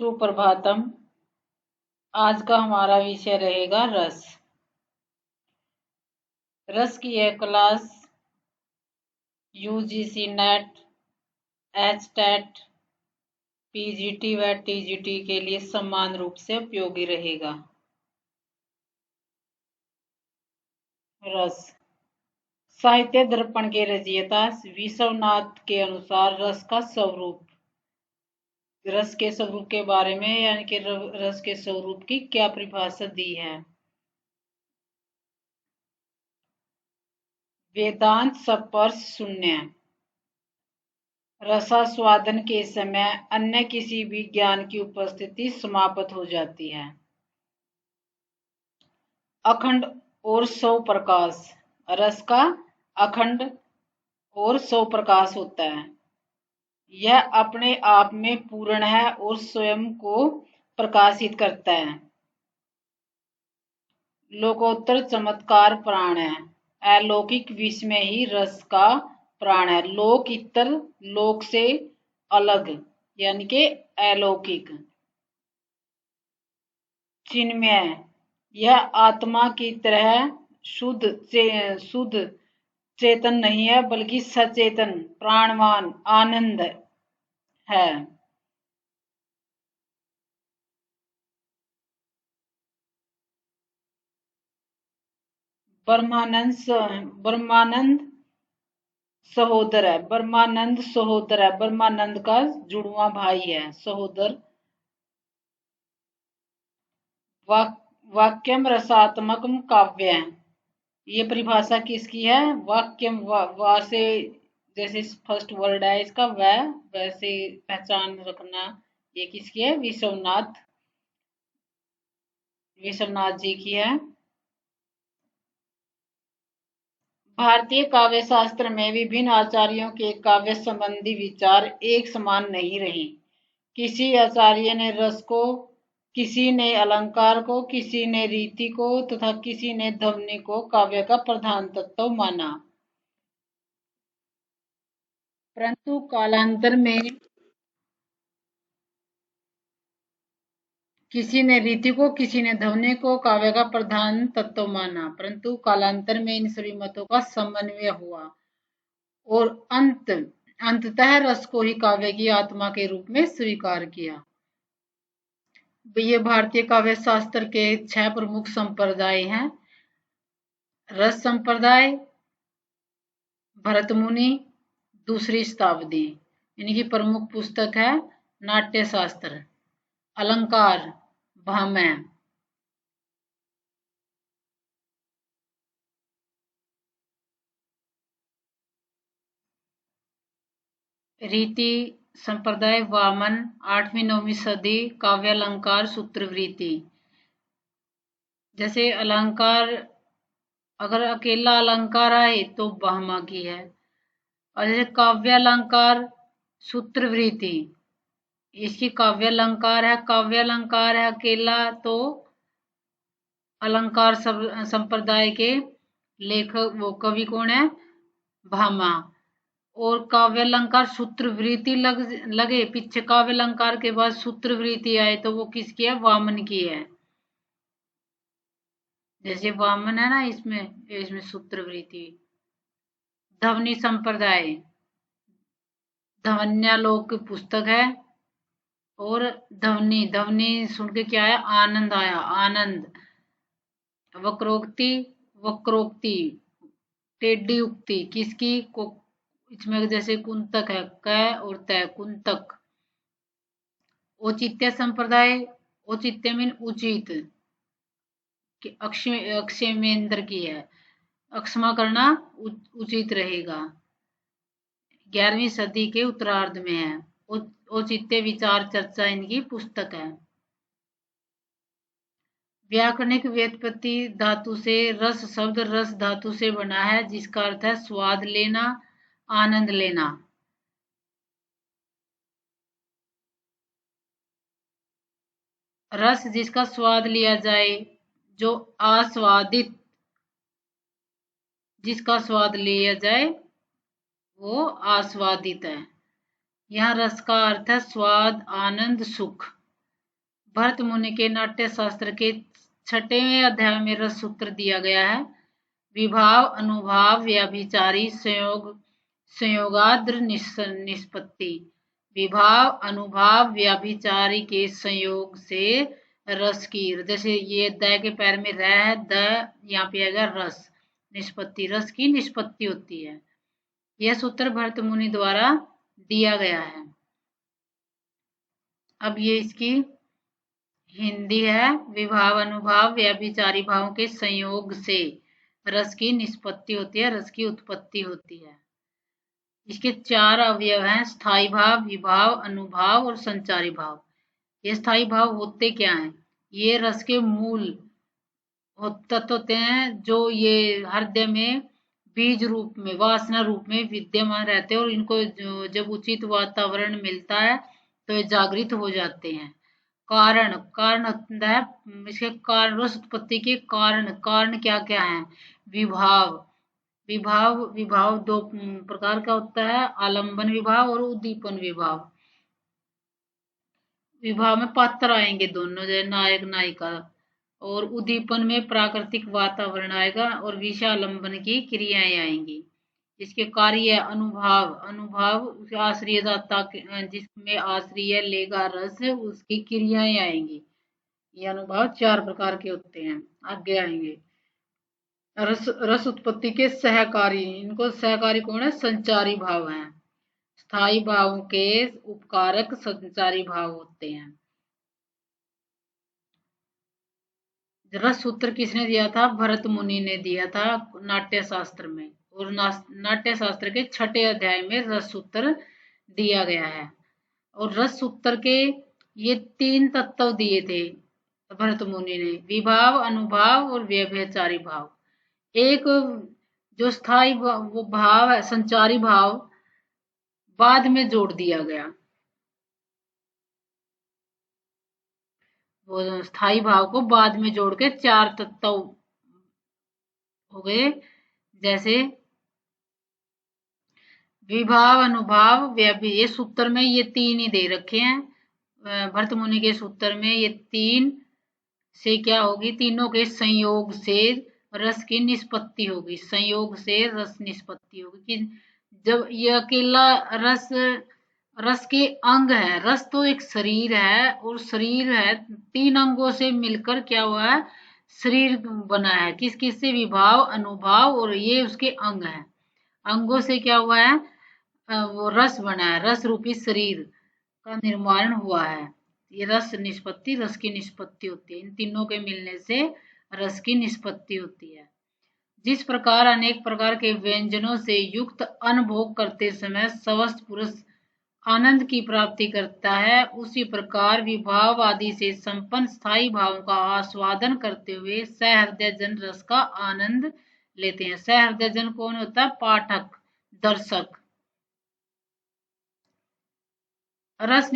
सुप्रभातम। आज का हमारा विषय रहेगा रस। रस की यह class UGC net, HTET, PGT व टीजीटी के लिए समान रूप से उपयोगी रहेगा। रस। साहित्य दर्पण के रचयिता विश्वनाथ के अनुसार रस का स्वरूप। रस के स्वरूप के बारे में यानी कि रस के स्वरूप की क्या परिभाषा दी है। वेदांत स्पर्श शून्य। रसास्वादन के समय अन्य किसी भी ज्ञान की उपस्थिति समाप्त हो जाती है। अखंड और स्वप्रकाश। रस का अखंड और स्वप्रकाश होता है। यह अपने आप में पूर्ण है और स्वयं को प्रकाशित करता है। लोकोत्तर चमत्कार प्राण है। अलौकिक विस्मय ही रस का प्राण है। लोक इतर, लोक से अलग यानी कि अलौकिक। चिन्मय, यह आत्मा की तरह शुद्ध चेतन नहीं है बल्कि सचेतन प्राणवान आनंद है। ब्रह्मानंद सहोदर है। ब्रह्मानंद सहोदर है। ब्रह्मानंद का जुड़वा भाई है, सहोदर। वाक्यम रसात्मकम काव्य है। ये परिभाषा किसकी है? वाक्यम वा से जैसे फर्स्ट वर्ड है इसका वैसे पहचान रखना। ये किसकी है? विश्वनाथ जी की है। भारतीय काव्य शास्त्र में विभिन्न आचार्यों के काव्य संबंधी विचार एक समान नहीं रहे। किसी आचार्य ने रस को, किसी ने अलंकार को, किसी ने रीति को तथा किसी ने ध्वनि को काव्य का प्रधान तत्व माना। परंतु कालांतर में किसी ने रीति को, किसी ने ध्वनि को काव्य का प्रधान तत्व माना। परंतु कालांतर में इन सभी मतों का समन्वय हुआ और अंततः रस को ही काव्य की आत्मा के रूप में स्वीकार किया। ये भारतीय काव्य शास्त्र के 6 प्रमुख संप्रदाय हैं। रस संप्रदाय, भरतमुनि, दूसरी शताब्दी। इनकी प्रमुख पुस्तक है नाट्य शास्त्र। अलंकार, भामह। रीति संप्रदाय वामन, 8वीं-9वीं सदी। काव्यालंकार, सूत्रवृत्ति। जैसे अलंकार, अगर अकेला अलंकार आए तो भामा की है। और जैसे काव्यालंकार, सूत्रवृत्ति, इसकी काव्यालंकार है अकेला तो अलंकार संप्रदाय के लेखक वो कवि कौन है? भामा। और काव्यालंकार सूत्रवृत्ति लगे पीछे, काव्यालंकार के बाद सूत्रवृत्ति आए तो वो किसकी है? वामन की है। जैसे वामन है ना, इसमें सूत्रवृत्ति। ध्वनि संप्रदाय, ध्वन्यालोक पुस्तक है। और ध्वनि सुन के क्या आया? आनंद आया, आनंद। वक्रोक्ति, टेढ़ी उक्ति किसकी? इसमें जैसे कुंतक है, क और त, कुंतक। औचित्य संप्रदाय, औचित्य मीन उचित, अक्षमेंद्र की है। अक्षमा करना उचित रहेगा। 11वीं सदी के उत्तरार्ध में है। औचित्य विचार चर्चा इनकी पुस्तक है। व्याकरणिक व्युत्पत्ति धातु से, रस शब्द रस धातु से बना है जिसका अर्थ है स्वाद लेना, आनंद लेना। रस जिसका स्वाद लिया जाए, जो आस्वादित, जिसका स्वाद लिया जाए वो आस्वादित है। यहाँ रस का अर्थ है स्वाद, आनंद, सुख। भरत मुनि के नाट्य शास्त्र के 6वें अध्याय में रस सूत्र दिया गया है। विभाव, अनुभाव, व्याभिचारी, संयोग, संयोगाद्र निष्पत्ति। विभाव, अनुभाव, व्याभिचारी के संयोग से रस की, जैसे ये द के पैर में रह है, द यहाँ पे आएगा रस, निष्पत्ति, रस की निष्पत्ति होती है। यह सूत्र भरत मुनि द्वारा दिया गया है। अब ये इसकी हिंदी है। विभाव, अनुभाव, व्याभिचारी भावों के संयोग से रस की निष्पत्ति होती है, रस की उत्पत्ति होती है। इसके 4 अवयव हैं, स्थायी भाव, विभाव, अनुभाव और संचारी भाव। ये स्थायी भाव होते क्या हैं? ये रस के मूल तत्व होते हैं, जो ये हृदय में बीज रूप में, वासना रूप में विद्यमान रहते हैं, और इनको जब उचित वातावरण मिलता है तो ये जागृत हो जाते हैं। कारण, कारण होता है इसके कारण, रस उत्पत्ति के कारण, कारण क्या क्या है? विभाव, विभाव 2 प्रकार का होता है, आलंबन विभाव और उद्दीपन विभाव। विभाव में पात्र आएंगे दोनों, जैसे नायक नायिका, और उद्दीपन में प्राकृतिक वातावरण आएगा और विषयालंबन की क्रियाएं आएंगी। इसके कार्य अनुभाव, अनुभाव आश्रय दाता, जिसमें आश्रय लेगा रस, उसकी क्रियाएं आएंगी। ये अनुभव 4 प्रकार के होते हैं, आगे आएंगे। रस उत्पत्ति के सहकारी, इनको सहकारी कौन है? संचारी भाव हैं। स्थायी भावों के उपकारक संचारी भाव होते हैं। रस सूत्र किसने दिया था? भरत मुनि ने दिया था नाट्य शास्त्र में, और नाट्य शास्त्र के 6ठे अध्याय में रस सूत्र दिया गया है। और रस सूत्र के ये 3 तत्व दिए थे भरत मुनि ने, विभाव, अनुभाव और व्यभिचारी भाव। एक जो स्थायी वो भाव है, संचारी भाव, बाद में जोड़ दिया गया। वो स्थायी भाव को बाद में जोड़ के 4 तत्व हो गए, जैसे विभाव, अनुभाव, व्यभि। ये सूत्र में ये 3 ही दे रखे हैं भरत मुनि के सूत्र में। ये 3 से क्या होगी? तीनों के संयोग से रस की निष्पत्ति होगी, संयोग से रस निष्पत्ति होगी। कि जब ये अकेला रस, रस के अंग है, रस तो एक शरीर है, और शरीर है 3 अंगों से मिलकर क्या हुआ है? शरीर बना है। किस किस से? विभाव, अनुभाव और ये उसके अंग है। अंगों से क्या हुआ है? वो रस बना है, रस रूपी शरीर का निर्माण हुआ है। ये रस निष्पत्ति, रस की निष्पत्ति होती है। इन तीनों के मिलने से रस की निष्पत्ति होती है। जिस प्रकार अनेक प्रकार के व्यंजनों से युक्त अन्न भोग करते समय स्वस्थ पुरुष आनंद की प्राप्ति करता है, उसी प्रकार विभाव आदि से संपन्न स्थायी भावों का आस्वादन करते हुए सहृदय जन रस का आनंद लेते हैं। सहृदय जन कौन होता है? पाठक, दर्शक। रस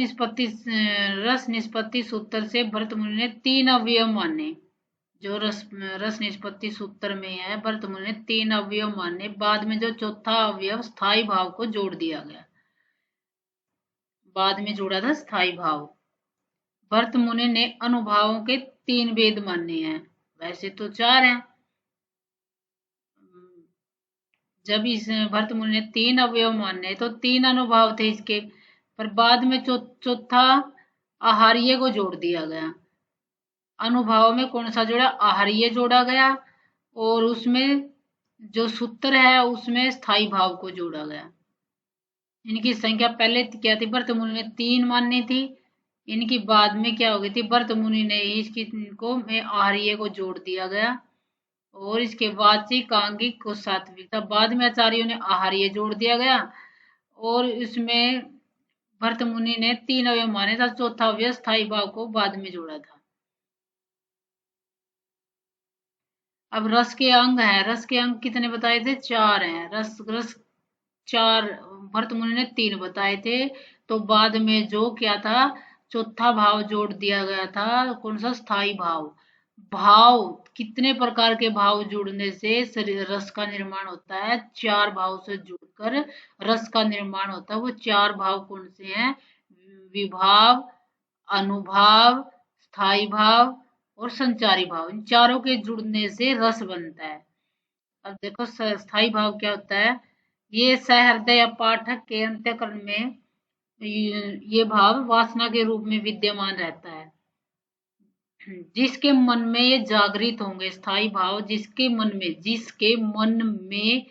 निष्पत्ति सूत्र से भरत मुनि ने 3 अवयव माने। जो रस निष्पत्ति सूत्र में है, भरत मुनि ने 3 अवयव माने। बाद में जो चौथा अवयव स्थायी भाव को जोड़ दिया गया, बाद में जोड़ा था स्थायी भाव। भरत मुनि ने अनुभावों के 3 भेद माने हैं, वैसे तो 4 हैं। जब इस भरत मुनि ने 3 अवयव माने तो 3 अनुभाव थे इसके, पर बाद में चौथा आहार्य को जोड़ दिया गया। अनुभाव में कौन सा जोड़ा? आहार्य जोड़ा गया, और उसमें जो सूत्र है उसमें स्थायी भाव को जोड़ा गया। इनकी संख्या पहले क्या थी? भरत मुनि ने 3 माननी थी, इनकी बाद में क्या हो गई थी? भरत मुनि ने इसकी को में आहार्य को जोड़ दिया गया, और इसके वाचिक, आंगिक को सात्विक था। बाद में आचार्यों ने आहार्य जोड़ दिया गया, और इसमें भरत मुनि ने 3 अवयव माने था, चौथा अवयव स्थायी भाव को बाद में जोड़ा था। अब रस के अंग है, रस के अंग कितने बताए थे? 4 हैं। रस 4, भरत मुनि ने 3 बताए थे, तो बाद में जो क्या था? चौथा भाव जोड़ दिया गया था, कौन सा? स्थायी भाव। भाव, कितने प्रकार के भाव जुड़ने से रस का निर्माण होता है? 4 भाव से जुड़कर रस का निर्माण होता है। वो 4 भाव कौन से हैं? विभाव, अनुभाव, स्थायी भाव और संचारी भाव, इन चारों के जुड़ने से रस बनता है। अब देखो स्थायी भाव क्या होता है, ये सहृदय या पाठक के अंतःकरण में ये भाव वासना के रूप में विद्यमान रहता है। जिसके मन में ये जागृत होंगे, स्थायी भाव जिसके मन में, जिसके मन में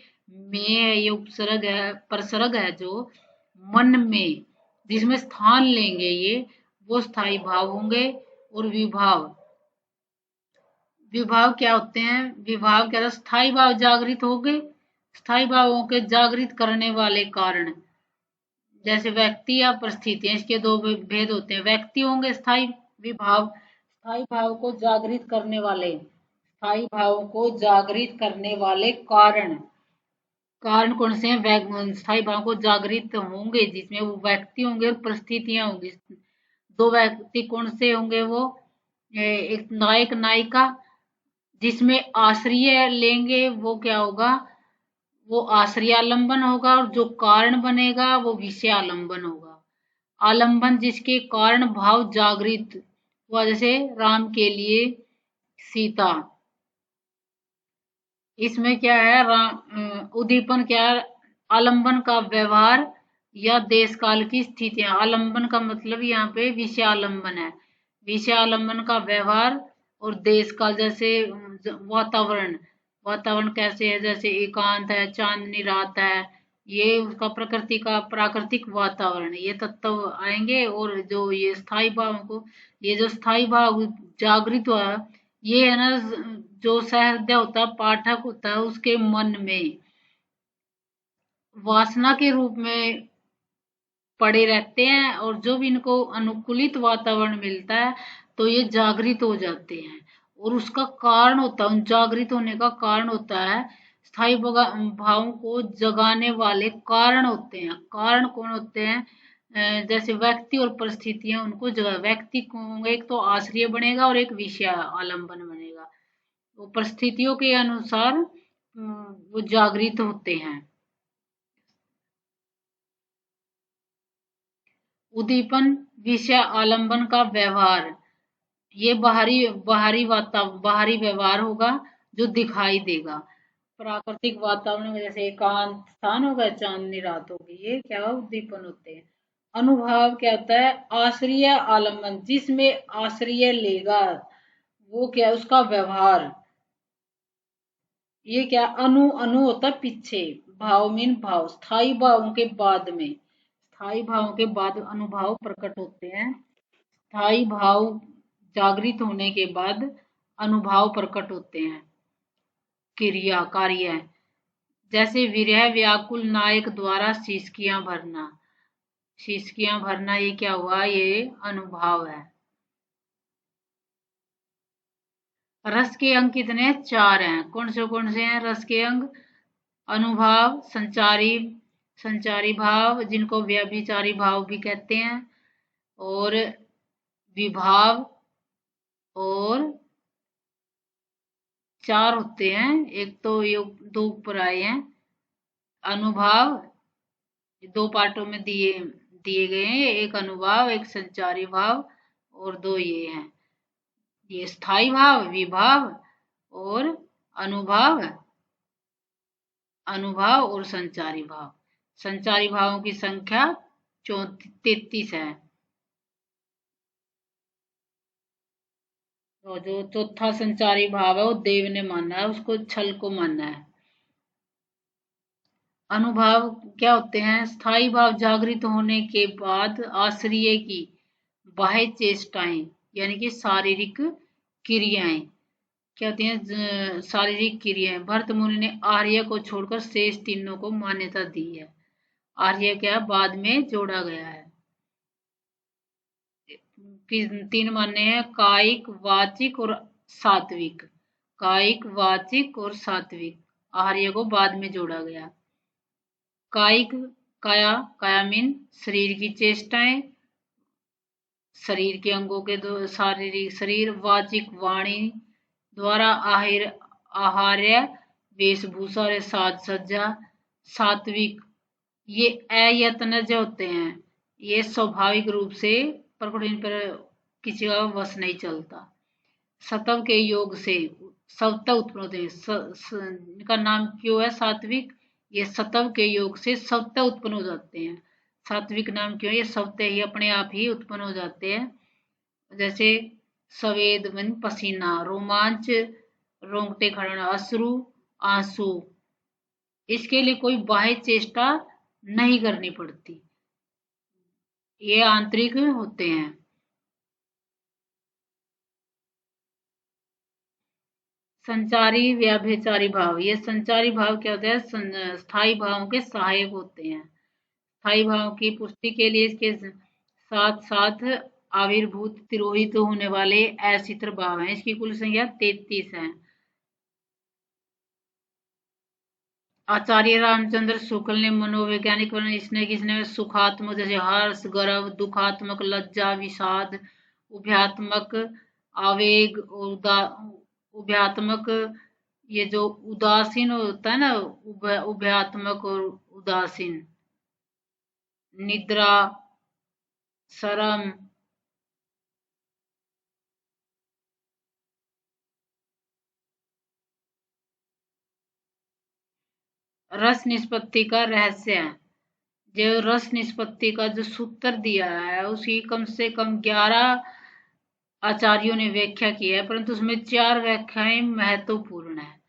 ये उपसर्ग है, परसर्ग है, जो मन में जिसमें स्थान लेंगे ये, वो स्थायी भाव होंगे। और विभाव, विभाव क्या होते हैं, विभाव क्या, स्थायी भाव जागृत हो गए, स्थायी भावों के जागृत करने वाले कारण, जैसे व्यक्ति या परिस्थितियां, इसके दो भेद होते हैं। व्यक्ति होंगे स्थायी विभाव, स्थायी भाव को जागृत करने वाले, स्थायी भाव को जागृत करने वाले कारण, कारण कौन से हैं, स्थायी भाव को जागृत होंगे जिसमें वो व्यक्ति होंगे और परिस्थितियां होंगी। दो व्यक्ति कौन से होंगे, वो एक नायक नायिका, जिसमें आश्रय लेंगे वो क्या होगा, वो आश्रयालंबन होगा, और जो कारण बनेगा वो विषयालंबन होगा। आलंबन जिसके कारण भाव जागृत हुआ, जैसे राम के लिए सीता, इसमें क्या है, उद्दीपन क्या है, आलंबन का व्यवहार या देश काल की स्थितियां। आलंबन का मतलब यहाँ पे विषयालंबन है, विषयालंबन का व्यवहार और देश काल, जैसे वातावरण, वातावरण कैसे है, जैसे एकांत है, चांदनी रात है, ये उसका प्रकृति का प्राकृतिक वातावरण, ये तत्व आएंगे। और जो ये स्थायी भाव को, ये जो स्थायी भाव जागृत हुआ, ये है ना, जो सहृदय होता है, पाठक होता है, उसके मन में वासना के रूप में पड़े रहते हैं, और जो भी इनको अनुकूलित वातावरण मिलता है तो ये जागृत हो जाते हैं। और उसका कारण होता है, उन जागृत होने का कारण होता है, स्थायी भावों को जगाने वाले कारण होते हैं। कारण कौन होते हैं, जैसे व्यक्ति और परिस्थितियां उनको जगा, व्यक्ति को एक तो आश्रय बनेगा और एक विषय आलंबन बनेगा, वो परिस्थितियों के अनुसार वो जागृत होते हैं। उद्दीपन विषय आलंबन का व्यवहार, ये बाहरी बाहरी व्यवहार होगा जो दिखाई देगा। प्राकृतिक वातावरण में जैसे एकांत स्थान होगा, चांदनी रात होगी, ये क्या उद्दीपन होते हैं। अनुभाव क्या होता है, आश्रय आलंबन, जिसमें आश्रय लेगा वो क्या, उसका व्यवहार, ये क्या, अनु अनु होता है पीछे, भाव मीन भाव, स्थायी भावों के बाद में, स्थायी भावों के बाद अनुभाव प्रकट होते हैं। स्थायी भाव जागृत होने के बाद अनुभाव प्रकट होते हैं, क्रिया कार्य, जैसे विरह व्याकुल नायक द्वारा शीशकियां भरना, शीशकियां भरना, ये क्या हुआ, ये अनुभाव है। रस के अंग कितने, 4 हैं, कौन से हैं रस के अंग, अनुभाव, संचारी, संचारी भाव जिनको व्यभिचारी भाव भी कहते हैं, और विभाव, और 4 होते हैं, एक तो ये दो ऊपर आए हैं, अनुभाव दो पार्टों में दिए दिए गए हैं, एक अनुभाव, एक संचारी भाव, और दो ये हैं, ये स्थायी भाव, विभाव और अनुभाव, अनुभाव और संचारी भाव। संचारी भावों की संख्या 33 है। और जो चौथा संचारी भाव है वो देव ने माना है, उसको छल को माना है। अनुभाव क्या होते हैं, स्थायी भाव जागृत होने के बाद आश्रय की बाह्य चेष्टाएं, यानी कि शारीरिक क्रियाएं क्या होती हैं, शारीरिक क्रियाएं। भरत मुनि ने आर्य को छोड़कर शेष तीनों को मान्यता दी है। आर्य क्या बाद में जोड़ा गया है। 3 माने हैं, कायिक, वाचिक और सात्विक, कायिक, वाचिक और सात्विक, आर्य को बाद में जोड़ा गया। कायिक, काया, काया मीन शरीर की चेष्टाएं, शरीर के अंगों के दो, शारीरिक शरीर, वाचिक वाणी द्वारा आहार्य वेशभूषा और साज सज्जा, सात्विक ये अयत्नज होते हैं, ये स्वाभाविक रूप से प्रकट पर किसी का वश नहीं चलता। सतव के योग से सत्व उत्पन्न होते हैं। इनका नाम क्यों है सात्विक? ये सतव के योग से सत्व उत्पन्न हो जाते हैं। सात्विक नाम क्यों? ये सत्व ही अपने आप ही उत्पन्न हो जाते हैं। जैसे सवेद मन पसीना, रोमांच रोंगटे खड़ना, अश्रु आंसू। इसके लिए कोई बाह्य चेष्टा नहीं करनी पड़ती, ये आंतरिक होते हैं। संचारी व्याभिचारी भाव, ये संचारी भाव क्या होते हैं? स्थायी भावों के सहायक होते हैं। स्थायी भाव की पुष्टि के लिए इसके साथ साथ आविर्भूत तिरोहित होने वाले असित्र भाव हैं। इसकी कुल संख्या 33 है। आचार्य रामचंद्र शुक्ल ने मनोवैज्ञानिक वर्णन इसने किसने? सुखात्मक जैसे हर्ष, गर्व, दुखात्मक लज्जा, विषाद, उभयात्मक आवेग, उभयात्मक ये जो उदासीन होता है ना, उभयात्मक और उदासीन, निद्रा, शरम, रस निष्पत्ति का रहस्य है। जो रस निष्पत्ति का जो सूत्र दिया है उसकी कम से कम 11 आचार्यों ने व्याख्या की है, परंतु उसमें 4 व्याख्याएं महत्वपूर्ण है।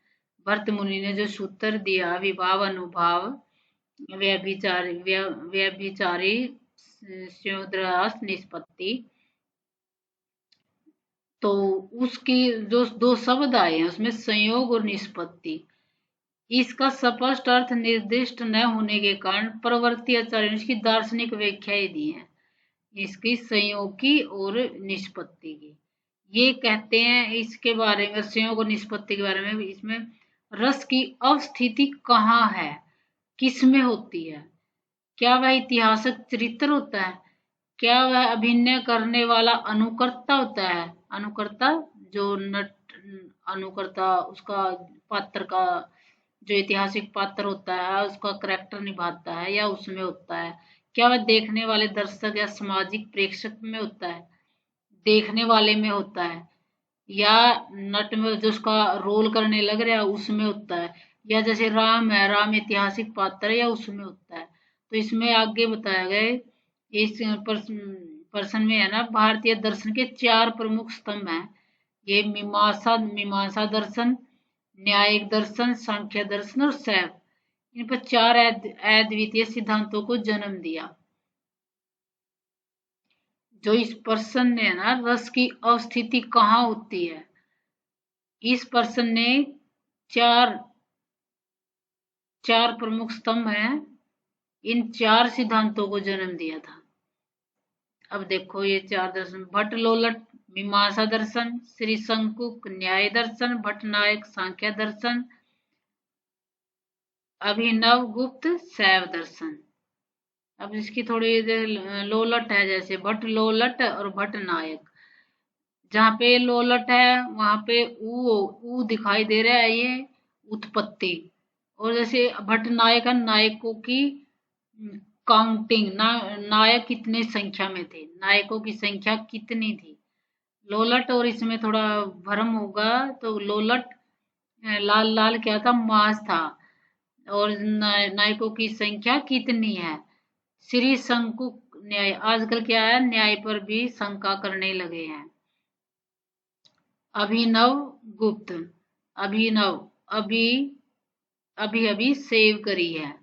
भरत मुनि ने जो सूत्र दिया, विभाव अनुभाव व्यभिचारी स्योद्रस निष्पत्ति, तो उसकी जो 2 शब्द आए हैं उसमें संयोग और निष्पत्ति, इसका स्पष्ट अर्थ निर्दिष्ट न होने के कारण प्रवर्ती आचार्य ने इसकी दार्शनिक व्याख्याएं दी हैं, इसकी संयोग की और निष्पत्ति की। ये कहते हैं इसके बारे में, संयोग और निष्पत्ति के बारे में, इसमें रस की अवस्थिति कहाँ है, किस में होती है, क्या वह ऐतिहासिक चरित्र होता है, क्या वह अभिनय करने वाला अनुकर्ता होता है, अनुकर्ता जो नट अनुकर्ता उसका पात्र का जो ऐतिहासिक पात्र होता है उसका करैक्टर निभाता है, या उसमें होता है, क्या वह देखने वाले दर्शक या सामाजिक प्रेक्षक में होता है, देखने वाले में होता है, या नट में जो उसका रोल करने लग रहा है उसमें होता है, या जैसे राम है, राम ऐतिहासिक पात्र है या उसमें होता है। तो इसमें आगे बताया गया इस प्रश्न में है ना, भारतीय दर्शन के 4 प्रमुख स्तंभ हैं। ये मीमांसा दर्शन, न्यायिक दर्शन, सांख्य दर्शन और शैव। इन पर 4 अद्वितीय सिद्धांतों को जन्म दिया। जो इस प्रश्न ने ना रस की अवस्थिति कहाँ होती है, इस प्रश्न ने चार प्रमुख स्तंभ हैं, इन 4 सिद्धांतों को जन्म दिया था। अब देखो ये 4 दर्शन: भट्ट लोलट मीमांसा दर्शन, श्री शंकुक न्याय दर्शन, भट्ट नायक सांख्य दर्शन, अभिनव गुप्त शैव दर्शन। अब इसकी थोड़ी लोलट है, जैसे भट्ट लोलट और भट्ट नायक। जहाँ पे लोलट है वहां पे ऊ दिखाई दे रहा है, ये उत्पत्ति। और जैसे भट्ट नायक है, नायकों की काउंटिंग, नायक कितने संख्या में थे, नायकों की संख्या कितनी थी। लोलट और इसमें थोड़ा भ्रम होगा, तो लोलट लाल लाल क्या था, मांस था, और नायकों की संख्या कितनी है। श्री शंकु न्याय, आजकल क्या है, न्याय पर भी शंका करने लगे हैं। अभिनव गुप्त, अभिनव अभी अभी अभी सेव करी है,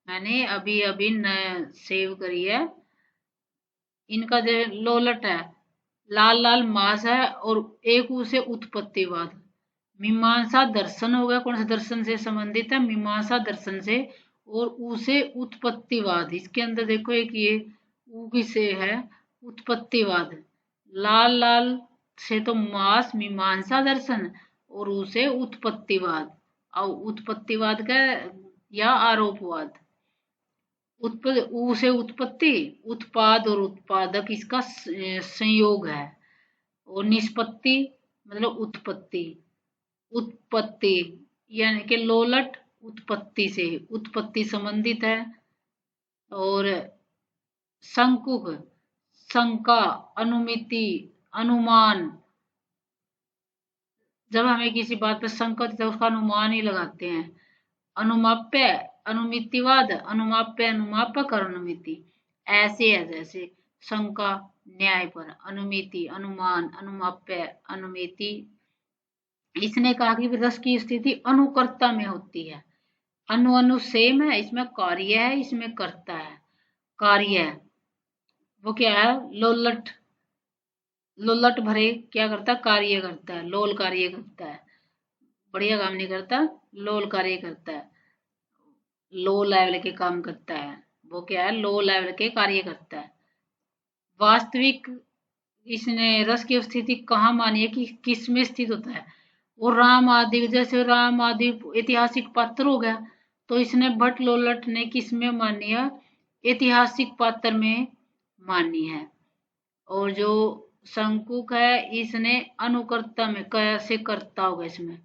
मैंने अभी अभी सेव करी है। इनका जो लोलट है लाल लाल मांस है, और एक उसे उत्पत्तिवाद। मीमांसा दर्शन हो गया, कौन से दर्शन से संबंधित है, मीमांसा दर्शन से, और उसे उत्पत्तिवाद। इसके अंदर देखो एक ये ऊ किसे है, उत्पत्तिवाद। लाल लाल से तो मांस मीमांसा दर्शन, और उसे उत्पत्तिवाद। और उत्पत्तिवाद का या आरोपवाद। ऊ से उत्पत्ति, उत्पाद और उत्पादक इसका संयोग है। और निष्पत्ति मतलब उत्पत्ति, उत्पत्ति यानी कि लोलट उत्पत्ति से, उत्पत्ति संबंधित है। और शंकुक शंका, अनुमिति, अनुमान, जब हमें किसी बात पर शंका होती है तो उसका अनुमान ही लगाते हैं। अनुमाप्य, अनुमितिवाद, अनुमाप्य, अनुमापक और अनुमिति ऐसे है जैसे शंका न्याय पर, अनुमिति, अनुमान, अनुमाप्य, अनुमिति। इसने कहा कि रस की स्थिति अनुकर्ता में होती है। अनु अनु सेम है, इसमें कार्य है, इसमें कर्ता है। कार्य है वो क्या है, लोलट, लोलट भरे क्या करता है, कार्य करता है, लोल कार्य करता है, बढ़िया काम नहीं करता, लोल कार्य करता है, लो लेवल के काम करता है, वो क्या है, लो लेवल के कार्य करता है। वास्तविक इसने रस की स्थिति कहाँ मानी है कि किस में स्थित होता है, वो राम आदि, जैसे राम आदि ऐतिहासिक पात्र हो गया, तो इसने भट्ट लोलट ने किस में मानी है, ऐतिहासिक पात्र में मानी है। और जो शंकुक है इसने अनुकर्ता में, कैसे करता होगा इसमें,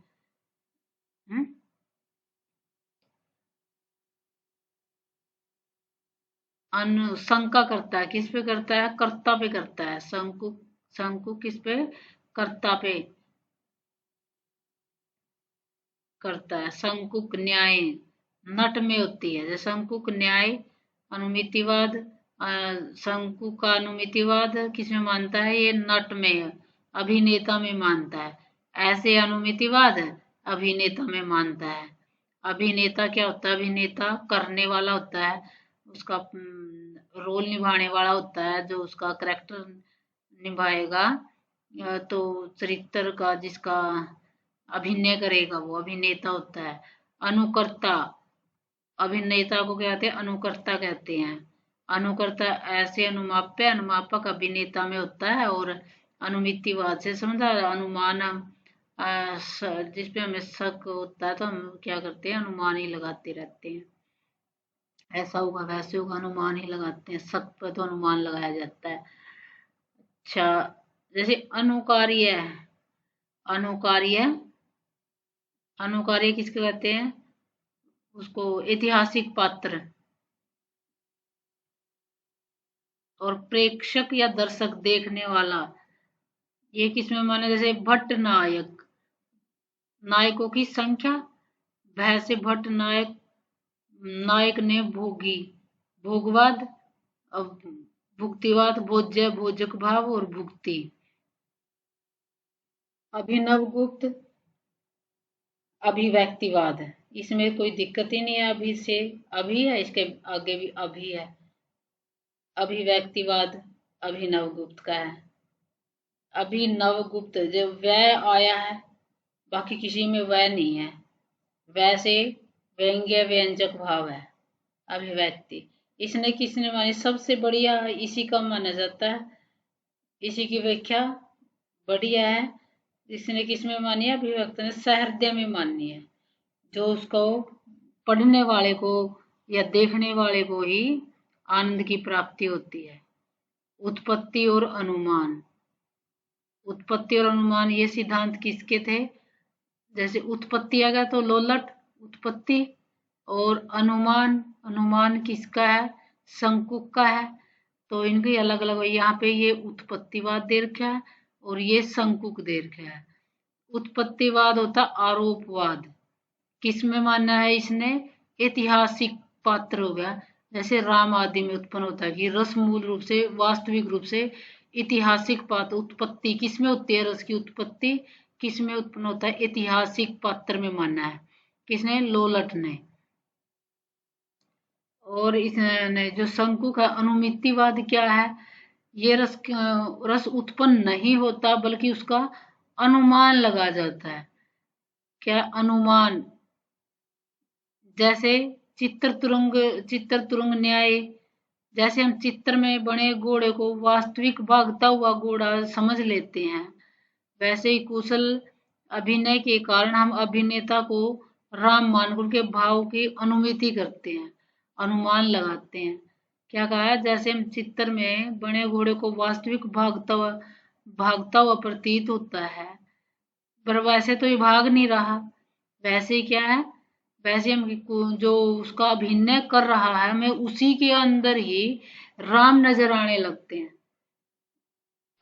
शंका करता है, किस पे करता है, कर्ता पे करता है। शंकु, शंकु किस पे, कर्ता पे करता है। शंकुक न्याय नट में होती है, जैसे शंकुक न्याय अनुमितिवाद, शंकु का अनुमितिवाद किस में मानता है, ये नट में, अभिनेता में मानता है। ऐसे अनुमितिवाद अभिनेता में मानता है। अभिनेता क्या होता है, अभिनेता करने वाला होता है, उसका रोल निभाने वाला होता है, जो उसका करेक्टर निभाएगा, तो चरित्र का जिसका अभिनय करेगा वो अभिनेता होता है। अनुकर्ता, अभिनेता को क्या कहते हैं, अनुकर्ता कहते हैं। अनुकर्ता ऐसे अनुमाप्य, अनुमापक अभिनेता में होता है। और अनुमितिवाद से समझा, अनुमान जिसपे हमें शक होता है तो हम क्या करते हैं, अनुमान ही लगाते रहते हैं, ऐसा होगा वैसे होगा, अनुमान ही लगाते हैं, शक पे तो अनुमान लगाया जाता है। अच्छा, जैसे अनुकार्य है, अनुकार्य, अनुकार्य किसके कहते हैं, उसको ऐतिहासिक पात्र। और प्रेक्षक या दर्शक देखने वाला, ये किसमें माने, जैसे भट्ट नायक, नायकों की संख्या, भय से भट्ट नायक, नायक ने भोगी, भोगवाद, भुक्तिवाद, भोज्य भोजक भाव और भुक्ति। अभिनव गुप्त अभिव्यक्तिवाद है, इसमें कोई दिक्कत ही नहीं है, अभी से अभी है, इसके आगे भी अभी है। अभिव्यक्तिवाद अभिनव गुप्त का है। अभिनव गुप्त जो व्यय आया है, बाकी किसी में व्यय नहीं है, वैसे व्यंग्य व्यंजक भाव है अभिव्यक्ति। इसने किसने मानी, सबसे बढ़िया इसी का माना जाता है, इसी की व्याख्या बढ़िया है। इसने किसमें मानी है, अभिव्यक्ति ने सहृदय में मानी है, जो उसको पढ़ने वाले को या देखने वाले को ही आनंद की प्राप्ति होती है। उत्पत्ति और अनुमान, उत्पत्ति और अनुमान ये सिद्धांत किसके थे, जैसे उत्पत्ति आ गया तो लोलट उत्पत्ति, और अनुमान, अनुमान किसका है, शंकुक का है। तो इनकी अलग अलग, यहाँ पे ये उत्पत्तिवाद दे रखा है और ये शंकुक दे रखा है। उत्पत्तिवाद होता आरोपवाद, किसमें मानना है इसने, ऐतिहासिक पात्र हो गया, जैसे राम आदि में उत्पन्न होता है कि रस मूल रूप से, वास्तविक रूप से ऐतिहासिक पात्र, उत्पत्ति किसमें होती है, रस की उत्पत्ति किसमें उत्पन्न होता है, ऐतिहासिक पात्र में मानना है, किसने, लोलट ने। और इसने जो शंकुक है, अनुमितिवाद क्या है, ये रस उत्पन्न नहीं होता बल्कि उसका अनुमान लगा जाता है। क्या अनुमान, जैसे चित्र तुरंग न्याय, जैसे हम चित्र में बने घोड़े को वास्तविक भागता हुआ घोड़ा समझ लेते हैं, वैसे ही कुशल अभिनय के कारण हम अभिनेता को राम मानकर के भाव की अनुमिति करते हैं, अनुमान लगाते हैं। क्या कहा है, जैसे हम चित्र में बने घोड़े को वास्तविक भागता हुआ प्रतीत होता है, पर वैसे तो ये भाग नहीं रहा, वैसे ही क्या है, वैसे हम जो उसका अभिनय कर रहा है, हमें उसी के अंदर ही राम नजर आने लगते हैं।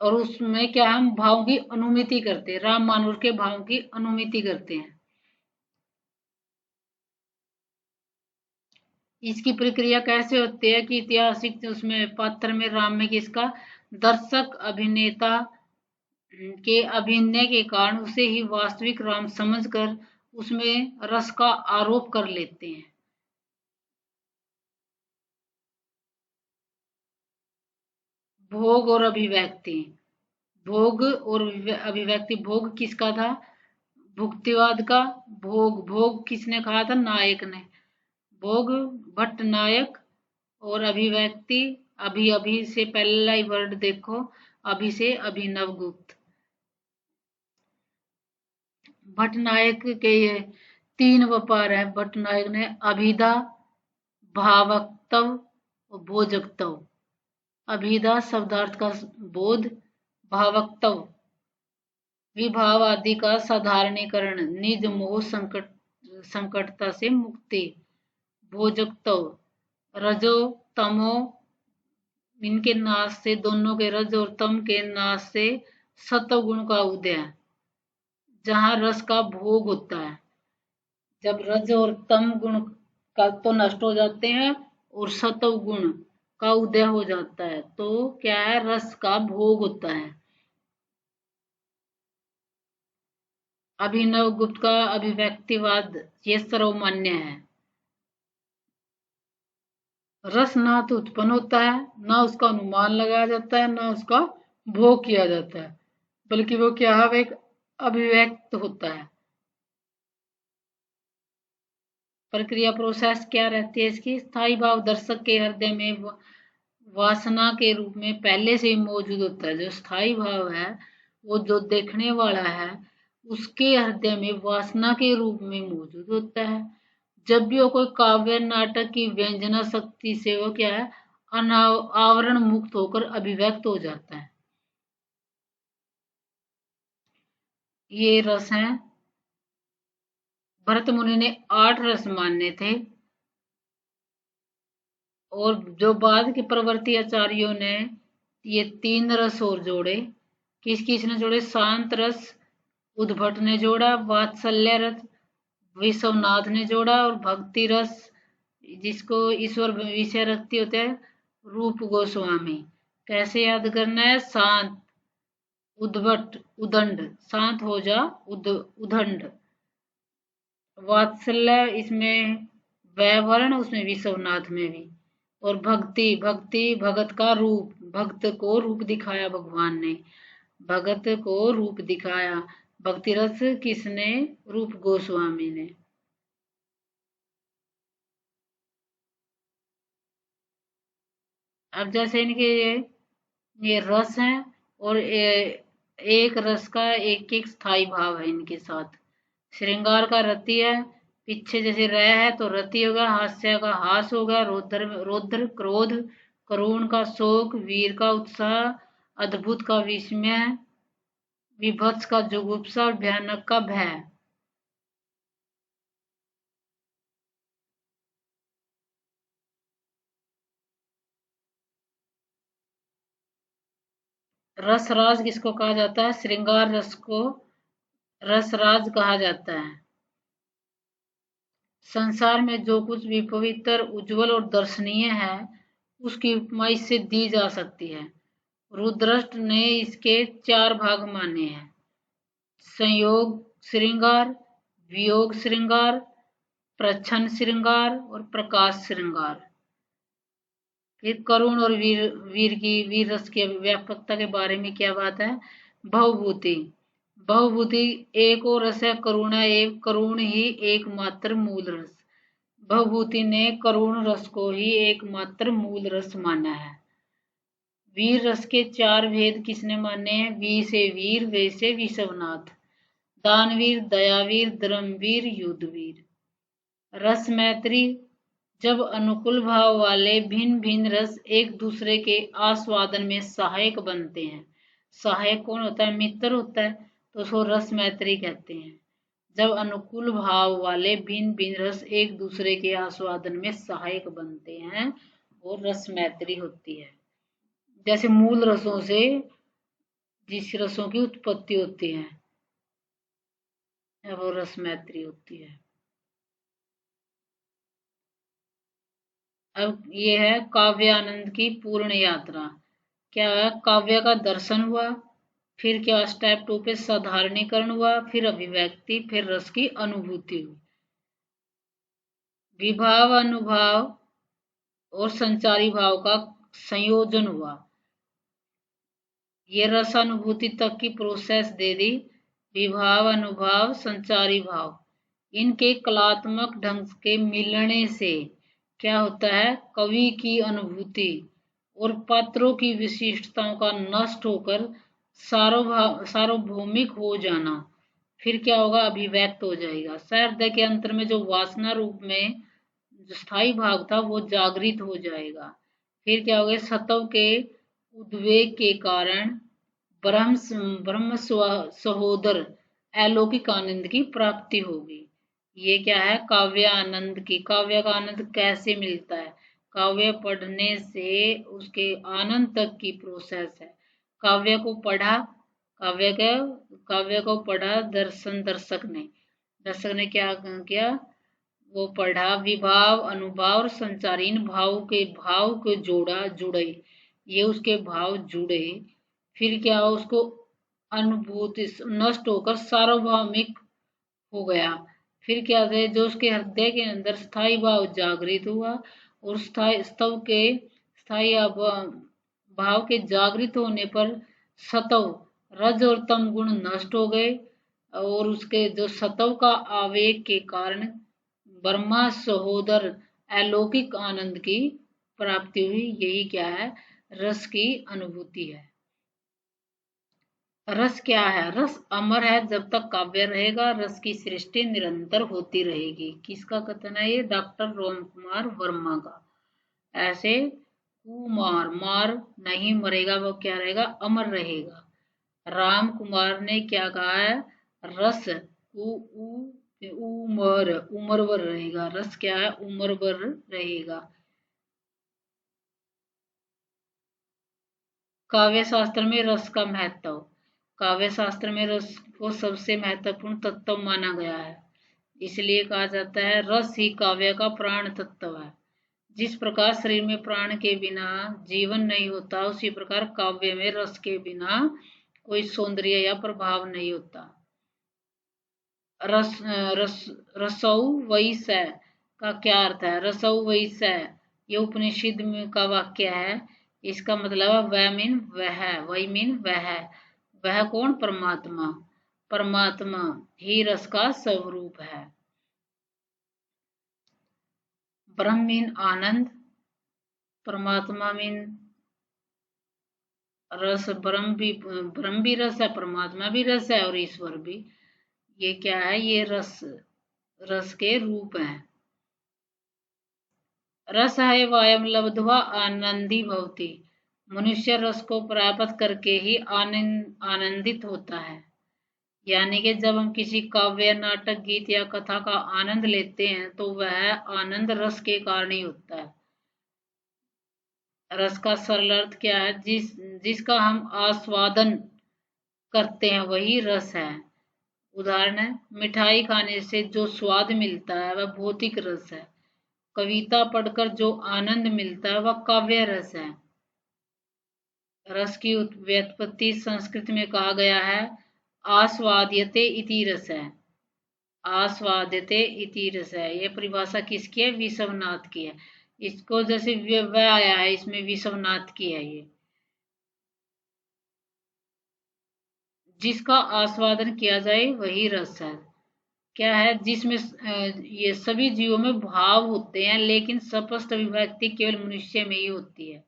और उसमें क्या हम भावों की अनुमिति करते हैं, राम मानव के भावों की अनुमिति करते हैं। इसकी प्रक्रिया कैसे होती है कि ऐतिहासिक उसमें पात्र में राम में किसका, दर्शक अभिनेता के अभिनय के कारण उसे ही वास्तविक राम समझकर उसमें रस का आरोप कर लेते हैं। भोग और अभिव्यक्ति, भोग और अभिव्यक्ति, भोग किसका था, भुक्तिवाद का। भोग, भोग किसने कहा था, नायक ने, भोग भट्ट नायक। और अभिव्यक्ति, अभी अभी से पहला ही वर्ड देखो, अभी से अभिनव गुप्त। भट्टनायक के ये 3 व्यापार है भट्टनायक ने, अभिधा, भावक्तव और बोधक्तव। अभिधा शब्दार्थ का बोध, भावक्तव विभाव आदि का साधारणीकरण, निज मोह संकटता से मुक्ति, भोजक्तव रजो तमो इनके नाश से, दोनों के रज और तम के नाश से सत्व गुण का उदय, जहां रस का भोग होता है। जब रज और तम गुण का तो नष्ट हो जाते हैं और सत्व गुण का उदय हो जाता है, तो क्या है, रस का भोग होता है। अभिनव गुप्त का अभिव्यक्तिवाद ये सर्वमान्य है। रस ना तो उत्पन्न होता है, ना उसका अनुमान लगाया जाता है, ना उसका भोग किया जाता है, बल्कि वो क्या है, एक अभिव्यक्त होता है। प्रक्रिया, प्रोसेस क्या रहती है इसकी, स्थायी भाव दर्शक के हृदय में वासना के रूप में पहले से ही मौजूद होता है। जो स्थायी भाव है वो जो देखने वाला है उसके हृदय में वासना के रूप में मौजूद होता है। जब भी वो कोई काव्य नाटक की व्यंजना शक्ति से वो क्या है, आवरण मुक्त होकर अभिव्यक्त हो जाता है। ये रस हैं। भरत मुनि ने 8 रस माने थे, और जो बाद के प्रवर्ती आचार्यों ने ये 3 रस और जोड़े। किस किस ने जोड़े, शांत रस उद्भट ने जोड़ा, वात्सल्य रस विश्वनाथ ने जोड़ा, और भक्ति रस जिसको ईश्वर विषय रखती होते हैं रूप गोस्वामी। कैसे याद करना है, शांत उद्भट उदंड, शांत हो जा उदंड, वात्सल्य इसमें वैवर्ण, उसमें विश्वनाथ में भी, और भक्ति, भक्ति भगत का रूप, भक्त को रूप दिखाया भगवान ने, भगत को रूप दिखाया। भक्ति रस किसने, रूप गोस्वामी ने। अब जैसे इनके ये रस हैं, और एक रस का एक एक स्थायी भाव है इनके साथ। श्रृंगार का रति है, पीछे जैसे रह है तो रति होगा, हास्य का हास होगा, रौद्र रौद्र क्रोध, करुण का शोक, वीर का उत्साह, अद्भुत का विस्मय, विभत्स का जुगुप्सा और भयानक का भय। रसराज किसको कहा जाता है, श्रृंगार रस को रसराज कहा जाता है। संसार में जो कुछ भी पवित्र, उज्जवल और दर्शनीय है उसकी उपमा इससे दी जा सकती है। रुद्रष्ट ने इसके 4 भाग माने हैं, संयोग श्रृंगार, वियोग श्रृंगार, प्रच्छन्न श्रृंगार और प्रकाश श्रृंगार। फिर करुण और वीर रस की व्यापकता के बारे में क्या बात है, भवभूति, भवभूति एक और रस है, करुणा एक, करुण ही एकमात्र मूल रस। भवभूति ने करुण रस को ही एकमात्र मूल रस माना है। वीर रस के 4 भेद किसने माने हैं, वी से वीर, वे से विश्वनाथ, दानवीर, दयावीर, धर्मवीर, युद्धवीर। रस मैत्री, जब अनुकूल भाव वाले भिन्न भिन्न रस एक दूसरे के आस्वादन में सहायक बनते हैं। सहायक कौन होता है, मित्र होता है, तो उसको रस मैत्री कहते हैं। जब अनुकूल भाव वाले भिन्न भिन्न रस एक दूसरे के आस्वादन में सहायक बनते हैं और रस मैत्री होती है। जैसे मूल रसों से जिस रसों की उत्पत्ति होती है वो रस मैत्री होती है। अब ये है काव्य आनंद की पूर्ण यात्रा। क्या है? काव्य का दर्शन हुआ, फिर क्या स्टेप 2 पे साधारणीकरण हुआ, फिर अभिव्यक्ति, फिर रस की अनुभूति हुई। विभाव, अनुभाव और संचारी भाव का संयोजन हुआ। ये रसानुभूति तक की प्रोसेस दे दी। विभाव, अनुभाव, संचारी भाव, इनके कलात्मक ढंग के मिलने से क्या होता है? कवि की अनुभूति और पात्रों की विशिष्टताओं का नष्ट होकर सार्वभौमिक हो जाना। फिर क्या होगा? अभिव्यक्त हो जाएगा। सहृदय के अंतर में जो वासना रूप में जो स्थायी भाग था वो जागृत हो जाएगा। फिर क्या होगा? सत्व के उद्वेग के कारण ब्रह्म सहोदर अलौकिक आनंद की प्राप्ति होगी। ये क्या है? काव्य आनंद की। काव्य का आनंद कैसे मिलता है? काव्य पढ़ने से उसके आनंद तक की प्रोसेस है। काव्य को पढ़ा, काव्य को पढ़ा दर्शक ने क्या किया? वो पढ़ा, विभाव, अनुभाव और संचारी, इन भाव को जुड़े, ये उसके भाव जुड़े। फिर क्या हो? उसको अनुभूति नष्ट होकर सार्वभौमिक हो गया। फिर क्या थे? जो उसके हृदय के अंदर स्थायी भाव जागृत हुआ और स्थायी भाव के जागृत होने पर सतव, रज और तम गुण नष्ट हो गए और उसके जो सतव का आवेग के कारण ब्रह्मा सहोदर अलौकिक आनंद की प्राप्ति हुई। यही क्या है? रस की अनुभूति है। रस क्या है? रस अमर है जब तक काव्य रहेगा। रस की सृष्टि निरंतर होती रहेगी। किसका कथन है ये? डॉक्टर राम कुमार वर्मा का। ऐसे कुमार मार नहीं मरेगा, वो क्या रहेगा? अमर रहेगा। राम कुमार ने क्या कहा है? रस उमरवर रहेगा। रस क्या है? उमरवर रहेगा। काव्य शास्त्र में रस का महत्व। काव्य शास्त्र में रस को सबसे महत्वपूर्ण तत्व माना गया है। इसलिए कहा जाता है रस ही काव्य का प्राण तत्व है। जिस प्रकार शरीर में प्राण के बिना जीवन नहीं होता, उसी प्रकार काव्य में रस के बिना कोई सौंदर्य या प्रभाव नहीं होता। रसौ वैस का क्या अर्थ है? रसौ वैस, ये उपनिषद का वाक्य है। इसका मतलब है वह मीन वह, वही मीन वह कौन? परमात्मा। परमात्मा ही रस का स्वरूप है। ब्रह्म मीन आनंद, परमात्मा मीन रस। ब्रह्म भी रस है, परमात्मा भी रस है और ईश्वर भी। ये क्या है? ये रस के रूप हैं। रस है वायम लब्ध्वा आनंदी भवति। मनुष्य रस को प्राप्त करके ही आनंदित होता है। यानी कि जब हम किसी काव्य, नाटक, गीत या कथा का आनंद लेते हैं तो वह आनंद रस के कारण ही होता है। रस का सरल अर्थ क्या है? जिसका हम आस्वादन करते हैं वही रस है। उदाहरण है, मिठाई खाने से जो स्वाद मिलता है वह भौतिक रस है। कविता पढ़कर जो आनंद मिलता है वह काव्य रस है। रस की व्युत्पत्ति संस्कृत में कहा गया है आस्वाद्यते इति रस है। आस्वाद्यते इति रस है। ये परिभाषा किसकी है? विश्वनाथ की है। इसको जैसे वह आया है, इसमें विश्वनाथ की है। ये जिसका आस्वादन किया जाए वही रस है। क्या है? जिसमें ये सभी जीवों में भाव होते हैं लेकिन स्पष्ट अभिव्यक्ति केवल मनुष्य में ही होती है।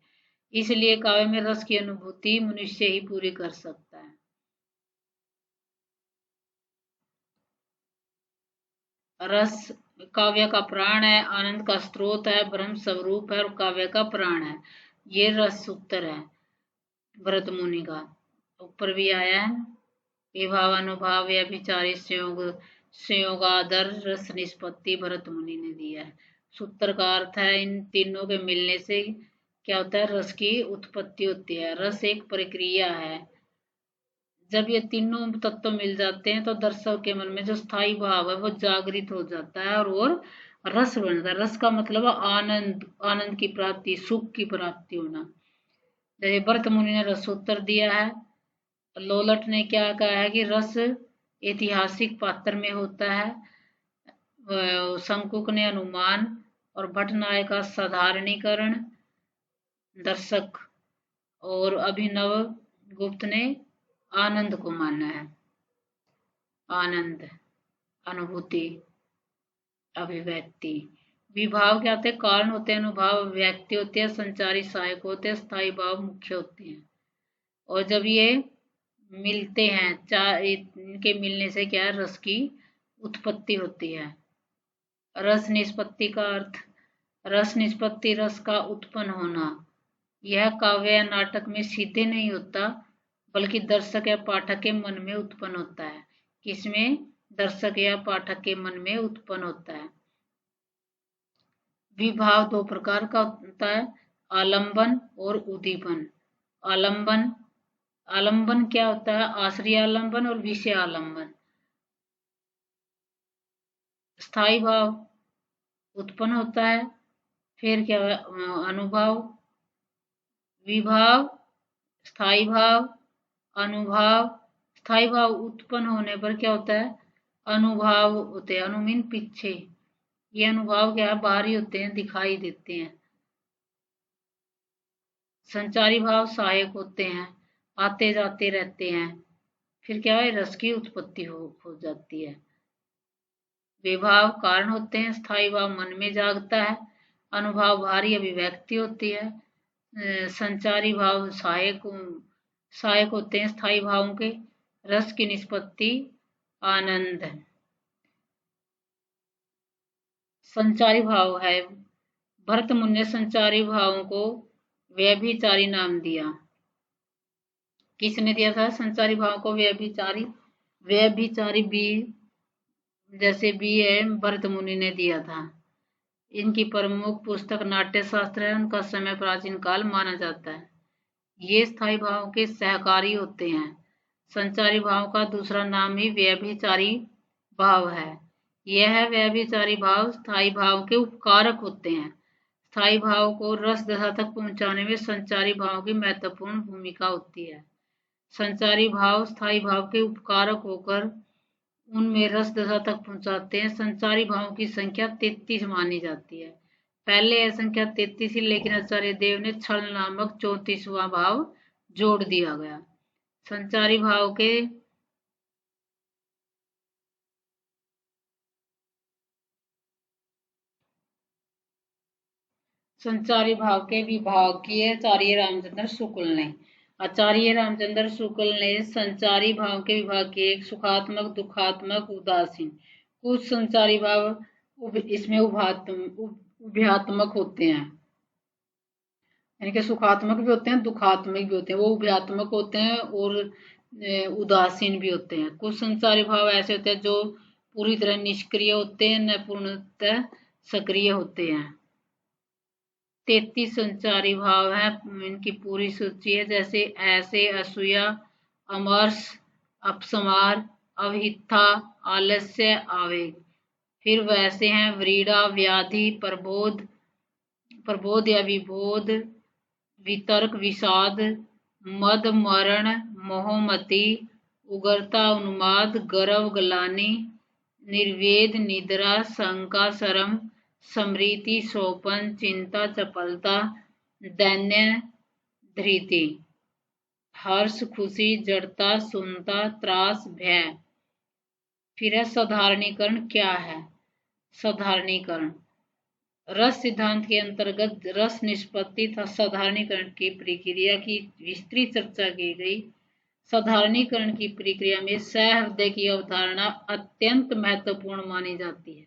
इसलिए काव्य में रस की अनुभूति मनुष्य ही पूरी कर सकता है। रस काव्य का प्राण है, आनंद का स्रोत है, ब्रह्म स्वरूप है और काव्य का प्राण है। ये रस उत्तर है भरत मुनि का। ऊपर भी आया है, विभावानुभाव या विचारी संयोगादर रस निष्पत्ति भरत मुनि ने दिया है। सूत्र का अर्थ है इन तीनों के मिलने से क्या होता है? रस की उत्पत्ति होती है। रस एक प्रक्रिया है। जब ये तीनों तत्व मिल जाते हैं तो दर्शक के मन में जो स्थायी भाव है वो जागृत हो जाता है और रस बन जाता है। रस का मतलब है आनंद, आनंद की प्राप्ति, सुख की प्राप्ति होना। जैसे भरत मुनि ने रसोत्तर दिया है, लोलट ने क्या कहा है कि रस ऐतिहासिक पात्र में होता है, शंकुक ने अनुमान और भट्टनायक का साधारणीकरण, दर्शक और अभिनव गुप्त ने आनंद को माना है। आनंद, अनुभूति, अभिव्यक्ति। विभाव क्या होते हैं? कारण होते हैं, अनुभाव व्यक्ति होते हैं, संचारी सहायक होते हैं, स्थायी भाव मुख्य होते हैं। और जब ये मिलते हैं, इनके मिलने से क्या है? रस की उत्पत्ति होती है। रस निष्पत्ति का अर्थ, रस निष्पत्ति रस का उत्पन्न होना। यह काव्य या नाटक में सीधे नहीं होता बल्कि दर्शक या पाठक के मन में उत्पन्न होता है। किसमें? दर्शक या पाठक के मन में उत्पन्न होता है। विभाव दो प्रकार का होता है, आलंबन और उद्दीपन। आलंबन, आलंबन क्या होता है? आश्रय आलंबन और विषय आलंबन। स्थायी भाव उत्पन्न होता है, फिर क्या है? अनुभाव, विभाव, स्थायी भाव, अनुभाव। स्थायी भाव उत्पन्न होने पर क्या होता है? अनुभाव होते हैं। अनु मीन पीछे। ये अनुभाव क्या है? बाहरी होते हैं, दिखाई देते हैं। संचारी भाव सहायक होते हैं, आते जाते रहते हैं। फिर क्या है? रस की उत्पत्ति हो जाती है। विभाव कारण होते हैं, स्थायी भाव मन में जागता है, अनुभाव बाहरी अभिव्यक्ति होती है, संचारी भाव सहायक होते हैं स्थायी भावों के। रस की निष्पत्ति आनंद। संचारी भाव है, भरत मुनि ने संचारी भावों को व्यभिचारी नाम दिया। किसने दिया था संचारी भाव को व्यभिचारी? व्यभिचारी बी, जैसे बी है, भरत मुनि ने दिया था। इनकी प्रमुख पुस्तक नाट्य शास्त्र है, उनका समय प्राचीन काल माना जाता है। ये स्थायी भाव के सहकारी होते हैं। संचारी भाव का दूसरा नाम ही व्यभिचारी भाव है। यह व्यभिचारी भाव स्थायी भाव के उपकारक होते हैं। स्थायी भाव को रस दशा तक पहुंचाने में संचारी भाव की महत्वपूर्ण भूमिका होती है। संचारी भाव स्थायी भाव के उपकारक होकर उनमें रस दशा तक पहुंचाते हैं। संचारी भाव की संख्या 33 मानी जाती है। पहले यह संख्या 33 थी, लेकिन आचार्य देव ने छल नामक 34वां भाव जोड़ दिया गया। संचारी भाव के संचारी भाव के विभाग किए आचार्य रामचंद्र शुक्ल ने। आचार्य रामचंद्र शुक्ल ने संचारी भाव के विभाग किए, सुखात्मक, दुखात्मक, उदासीन। कुछ संचारी भाव इसमें उभयात्मक होते हैं, यानी कि सुखात्मक भी होते हैं, दुखात्मक भी होते हैं। वो उभयात्मक होते हैं और उदासीन भी होते हैं। कुछ संचारी भाव ऐसे होते हैं जो पूरी तरह निष्क्रिय होते हैं, न पूर्णतः सक्रिय होते हैं। 33 संचारी भाव है, इनकी पूरी सूची है, जैसे ऐसे, असूया, अमर्ष, अपसमार, अवहिता, आलस्य, आवेग। फिर वैसे हैं व्रीड़ा, व्याधि, प्रबोध या विबोध, वितर्क, विषाद, मद, मरण, मोहमति, उग्रता, उन्माद, गर्व, ग्लानि, निर्वेद, निद्रा, शंका, शरम, स्मृति, शोपन, चिंता, चपलता, दैन्य, धृति, हर्ष, खुशी, जड़ता, शून्यता, त्रास, भय। फिर है साधारणीकरण। क्या है साधारणीकरण? रस सिद्धांत के अंतर्गत रस निष्पत्ति तथा साधारणीकरण की प्रक्रिया की विस्तृत चर्चा की गई। साधारणीकरण की प्रक्रिया में सहृदय की अवधारणा अत्यंत महत्वपूर्ण मानी जाती है।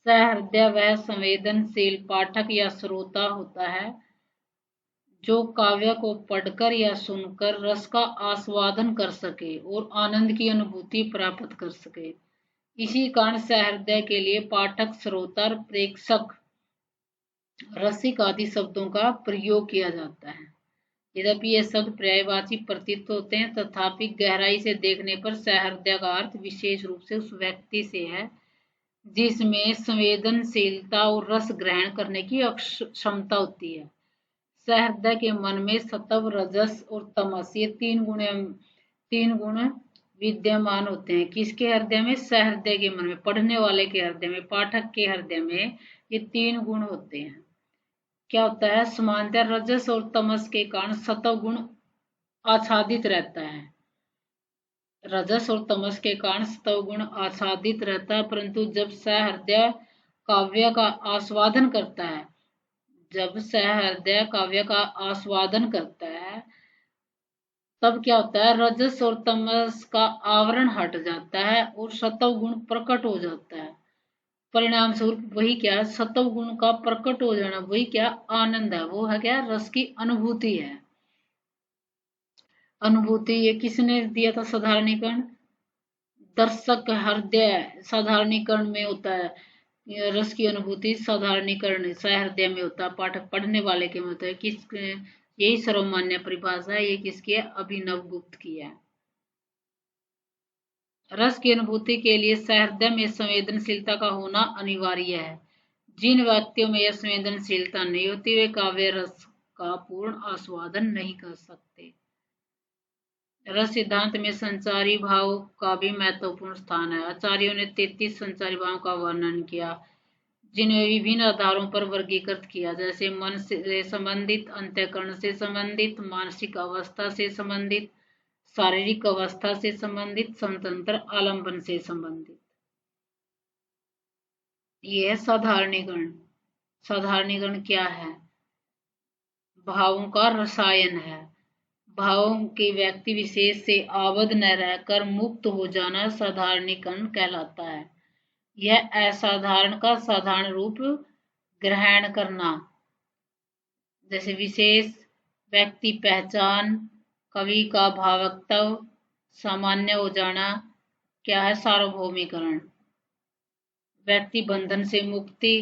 सहृदय वह संवेदनशील पाठक या श्रोता होता है जो काव्य को पढ़कर या सुनकर रस का आस्वादन कर सके और आनंद की अनुभूति प्राप्त कर सके। इसी कारण सहृदय के लिए पाठक, श्रोता, प्रेक्षक, रसिक आदि शब्दों का प्रयोग किया जाता है। यद्यपि ये शब्द पर्यायवाची प्रतीत होते हैं, तथापि गहराई से देखने पर सहृदय का अर्थ विशेष रूप से उस व्यक्ति से है जिसमें संवेदनशीलता और रस ग्रहण करने की क्षमता होती है। सहृदय के मन में सत्व, रजस और तमस, ये तीन गुण विद्यमान होते हैं। किसके हृदय में? सहृदय के मन में, पढ़ने वाले के हृदय में, पाठक के हृदय में ये तीन गुण होते हैं। क्या होता है? समानतः रजस और तमस के कारण सत्व गुण आच्छादित रहता है। रजस और तमस के कारण सत्व गुण आच्छादित रहता है, परंतु जब सहृदय काव्य का आस्वादन करता है, जब सहृदय काव्य का आस्वादन करता है, तब क्या होता है? रजस और तमस का आवरण हट जाता है और सत्व गुण प्रकट हो जाता है। परिणाम स्वरूप वही क्या? सत्व गुण का प्रकट हो जाना, वही क्या? आनंद है। वो है क्या? रस की अनुभूति है। अनुभूति ये किसने दिया था? साधारणीकरण। दर्शक हृदय साधारणीकरण में होता है। रस की अनुभूति साधारणीकरण सहृदय में होता है, पाठक पढ़ने वाले के में होता है। किस यही सर्वमान्य परिभाषा है। ये किसकी है? अभिनव गुप्त की है। रस की अनुभूति के लिए सहृदय में संवेदनशीलता का होना अनिवार्य है। जिन व्यक्तियों में यह संवेदनशीलता नहीं होती, वे काव्य रस का पूर्ण आस्वादन नहीं कर सकते। रस सिद्धांत में संचारी भाव का भी महत्वपूर्ण स्थान है। आचार्यों ने 33 संचारी भावों का वर्णन किया, जिन्हें विभिन्न आधारों पर वर्गीकृत किया, जैसे मन से संबंधित, अंतःकरण से संबंधित, मानसिक अवस्था से संबंधित, शारीरिक अवस्था से संबंधित, स्वतंत्र आलंबन से संबंधित। यह है साधारणीकरण। साधारणीकरण क्या है? भावों का रसायन है। भावों के व्यक्ति विशेष से आबद्ध न रहकर मुक्त हो जाना साधारणीकरण कहलाता है। यह असाधारण का साधारण रूप ग्रहण करना, जैसे विशेष व्यक्ति पहचान, कवि का भावक्तव सामान्य हो जाना, क्या है? सार्वभौमिकरण। व्यक्ति बंधन से मुक्ति,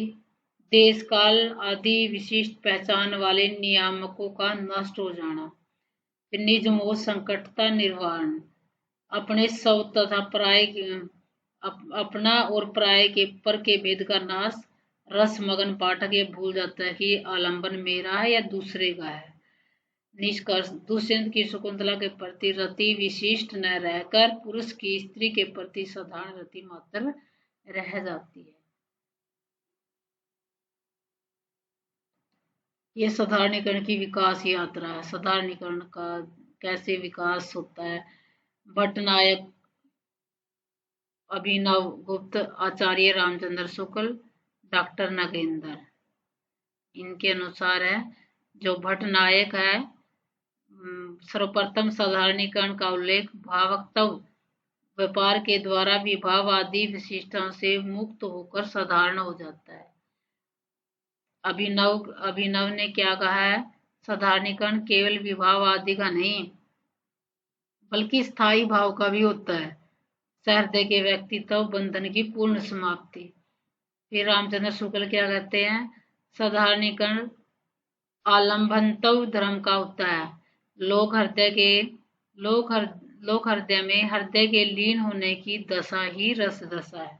देश काल आदि विशिष्ट पहचान वाले नियामकों का नष्ट हो जाना। फिर निज मोह संकटता निर्वाण, अपने स्व तथा पराय अपना और पराय के पर के भेद का नाश। रसमगन पाठक ये भूल जाता है कि आलंबन मेरा है या दूसरे का है। निष्कर्ष, दुष्यंत की शकुंतला के प्रति रति विशिष्ट न रहकर पुरुष की स्त्री के प्रति साधारण रति मात्र रह जाती है। ये साधारणीकरण की विकास यात्रा है। साधारणीकरण का कैसे विकास होता है? भट्टनायक, अभिनव गुप्त, आचार्य रामचंद्र शुक्ल, डॉक्टर नगेंद्र, इनके अनुसार है। जो भट्टनायक है, सर्वप्रथम साधारणीकरण का उल्लेख भावक्तव व्यापार के द्वारा विभाव आदि विशिष्टों से मुक्त होकर साधारण हो जाता है। अभिनव ने क्या कहा है? साधारणीकरण केवल विभाव आदि का नहीं, बल्कि स्थायी भाव का भी होता है। सहृदय के व्यक्तित्व बंधन की पूर्ण समाप्ति। फिर रामचंद्र शुक्ल क्या कहते हैं? साधारणीकरण आलंबनत्व धर्म का होता है। लोक हृदय में हृदय के लीन होने की दशा ही रस दशा है।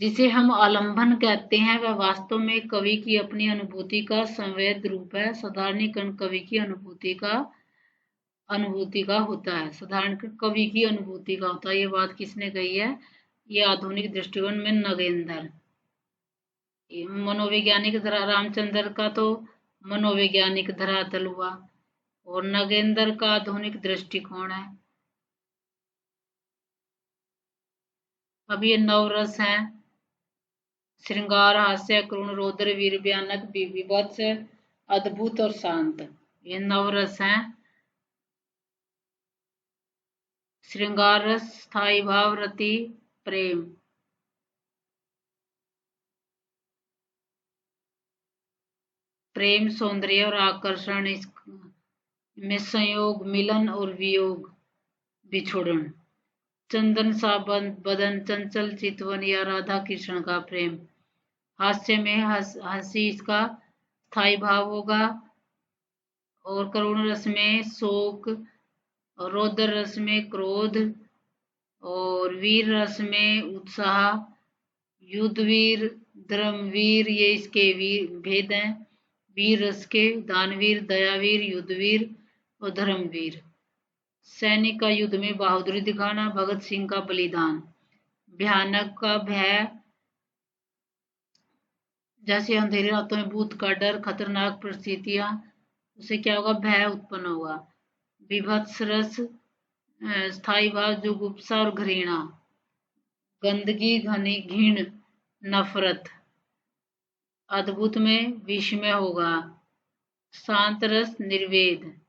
जिसे हम आलंबन कहते हैं, वह वास्तव में कवि की अपनी अनुभूति का संवेद रूप है। साधारणीकरण कवि की अनुभूति का होता है। साधारणीकरण कवि की अनुभूति का होता है। ये बात किसने कही है? ये आधुनिक दृष्टिकोण में नगेंद्र। मनोवैज्ञानिक रामचंद्र का तो मनोवैज्ञानिक धरातल हुआ, और नगेंद्र का आधुनिक दृष्टिकोण है। अब ये नवरस हैं: श्रृंगार, हास्य, करुण, रौद्र, वीर, भयानक, विभत्स, अद्भुत और शांत। ये नवरस हैं। श्रृंगार रस, स्थायी भाव, रति, प्रेम। प्रेम सौंदर्य और आकर्षण, इसमें संयोग, मिलन और वियोग, बिछोड़न। चंदन सा बदन, चंचल चितवन या राधा कृष्ण का प्रेम। हास्य में हंसी, इसका स्थायी भाव होगा, और करुण रस में शोक, और रौद्र रस में क्रोध, और वीर रस में उत्साह, युद्धवीर, धर्मवीर, ये इसके वीर भेद हैं। वीर रस के दानवीर, दयावीर, युद्धवीर और धर्मवीर। सैनिक का युद्ध में बहादुरी दिखाना, भगत सिंह का बलिदान। भयानक का भय, जैसे अंधेरी रातों में भूत का डर, खतरनाक परिस्थितियां, उससे क्या होगा, भय उत्पन्न होगा। विभत्स रस, स्थायी भाव, जुगुप्सा और घृणा। गंदगी, घनी घृण, नफरत। अद्भुत में विस्मय होगा। शांत रस, निर्वेद।